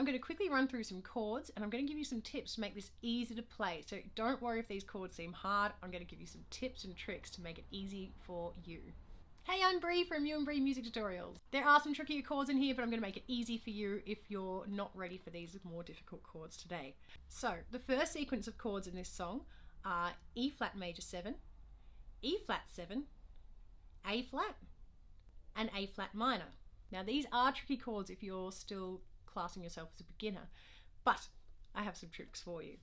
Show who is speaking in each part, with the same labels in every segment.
Speaker 1: I'm going to quickly run through some chords and I'm going to give you some tips to make this easy to play. So don't worry if these chords seem hard. I'm going to give you some tips and tricks to make it easy for you. Hey, I'm Bree from You and Bree Music Tutorials. There are some trickier chords in here, but I'm going to make it easy for you if you're not ready for these more difficult chords today. So the first sequence of chords in this song are E flat major 7, E flat 7, A flat, and A flat minor. Now these are tricky chords if you're still classing yourself as a beginner, but I have some tricks for you.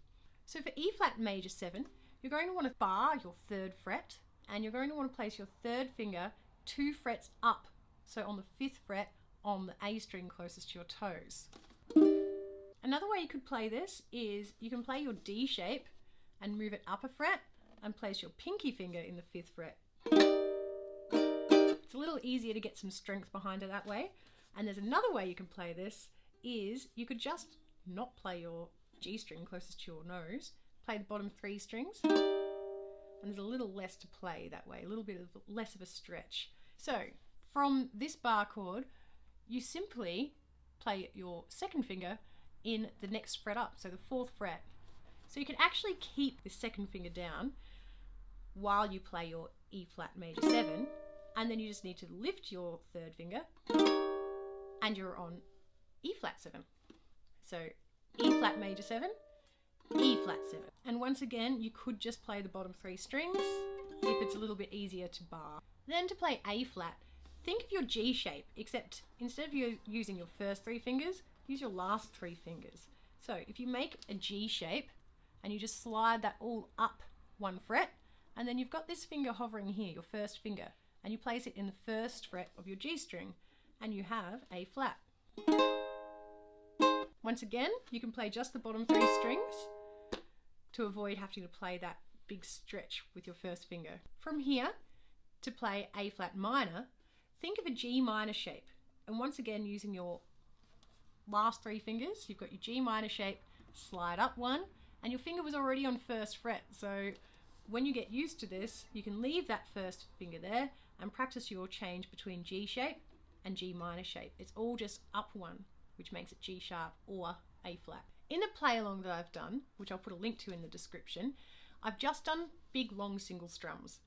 Speaker 1: So for E flat major 7, you're going to want to bar your 3rd fret, and you're going to want to place your 3rd finger 2 frets up, so on the 5th fret on the A string closest to your toes. Another way you could play this is you can play your D shape and move it up a fret and place your pinky finger in the 5th fret. It's a little easier to get some strength behind it that way. And there's another way you can play this is you could just not play your G string closest to your nose, play the bottom 3 strings, and there's a little less to play that way, a little bit of less of a stretch. So from this bar chord, you simply play your 2nd finger in the next fret up, so the 4th fret. So you can actually keep the 2nd finger down while you play your E flat major 7, and then you just need to lift your 3rd finger and you're on E flat 7. So E flat major 7, E flat 7. And once again, you could just play the bottom 3 strings if it's a little bit easier to bar. Then to play A flat, think of your G shape, except instead of you using your first 3 fingers, use your last 3 fingers. So if you make a G shape and you just slide that all up 1 fret, and then you've got this finger hovering here, your 1st finger, and you place it in the 1st fret of your G string, and you have A flat. Once again, you can play just the bottom 3 strings to avoid having to play that big stretch with your 1st finger. From here, to play A flat minor, think of a G minor shape. And once again, using your last 3 fingers, you've got your G minor shape, slide up 1, and your finger was already on 1st fret. So when you get used to this, you can leave that 1st finger there and practice your change between G shape and G minor shape. It's all just up 1, which makes it G sharp or A flat. In the play along that I've done, which I'll put a link to in the description, I've just done big long single strums,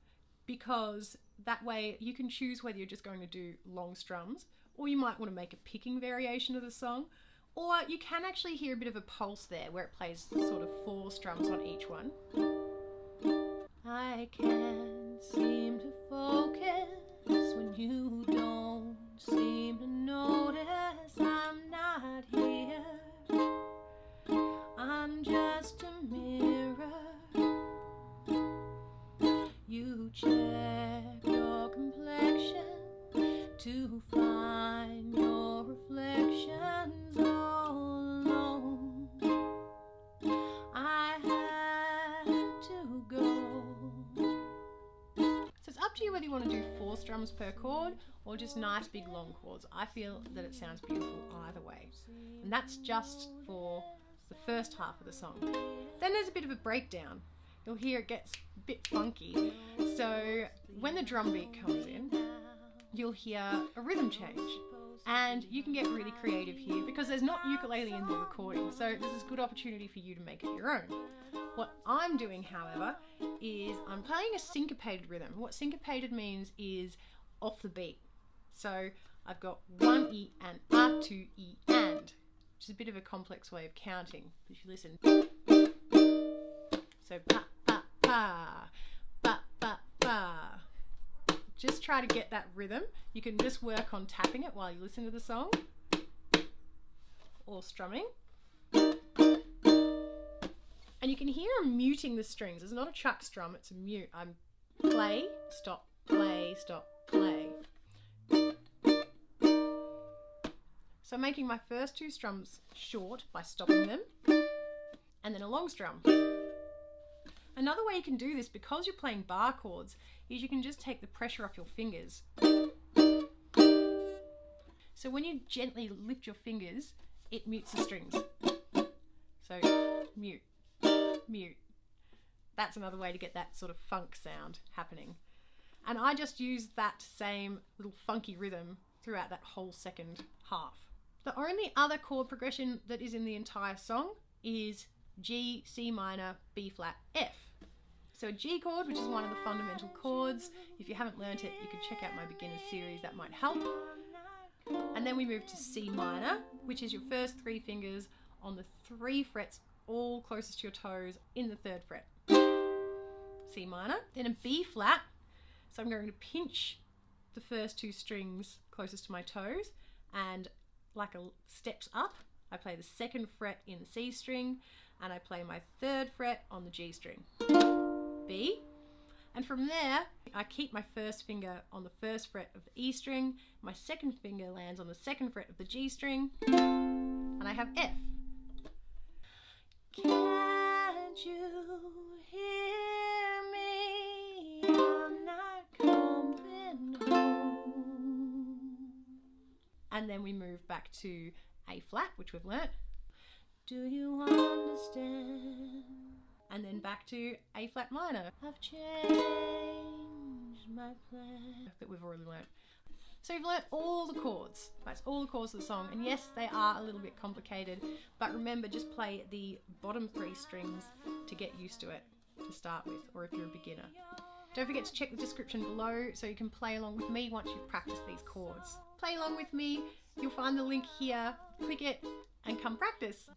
Speaker 1: because that way you can choose whether you're just going to do long strums, or you might want to make a picking variation of the song, or you can actually hear a bit of a pulse there where it plays sort of 4 strums on each one. I can't seem to focus when you don't seem to notice I'm not here. I'm just a mirror. You check your complexion to find your reflections all alone. I had to go. So it's up to you whether you want to do 4 strums per chord or just nice big long chords. I feel that it sounds beautiful either way. And that's just for the first half of the song. Then there's a bit of a breakdown. You'll hear it gets a bit funky. So when the drum beat comes in, you'll hear a rhythm change. And you can get really creative here because there's not ukulele in the recording. So this is a good opportunity for you to make it your own. What I'm doing, however, is I'm playing a syncopated rhythm. What syncopated means is off the beat. So I've got 1 E and a 2 E and, which is a bit of a complex way of counting. If you listen. So pa, pa, pa, pa, pa, pa. Just try to get that rhythm. You can just work on tapping it while you listen to the song or strumming. And you can hear I'm muting the strings. It's not a chuck strum, it's a mute. I'm play, stop, play, stop, play. So I'm making my first 2 strums short by stopping them, and then a long strum. Another way you can do this, because you're playing bar chords, is you can just take the pressure off your fingers. So when you gently lift your fingers, it mutes the strings. So mute, mute. That's another way to get that sort of funk sound happening. And I just use that same little funky rhythm throughout that whole second half. The only other chord progression that is in the entire song is G, C minor, B flat, F. So a G chord, which is one of the fundamental chords. If you haven't learnt it, you can check out my beginner's series, that might help. And then we move to C minor, which is your first 3 fingers on the 3 frets, all closest to your toes in the 3rd fret. C minor, then a B flat. So I'm going to pinch the first 2 strings closest to my toes, and like a steps up, I play the 2nd fret in the C string, and I play my 3rd fret on the G string. B. And from there, I keep my first finger on the 1st fret of the E string, my 2nd finger lands on the 2nd fret of the G string, and I have F. Can't you hear me? I'm not coming home. And then we move back to A flat, which we've learnt. Do you understand? And then back to A flat minor. I've changed my plan. That we've already learnt. So you've learnt all the chords. That's all the chords of the song. And yes, they are a little bit complicated, but remember, just play the bottom 3 strings to get used to it to start with, or if you're a beginner. Don't forget to check the description below so you can play along with me once you've practiced these chords. Play along with me. You'll find the link here. Click it and come practice.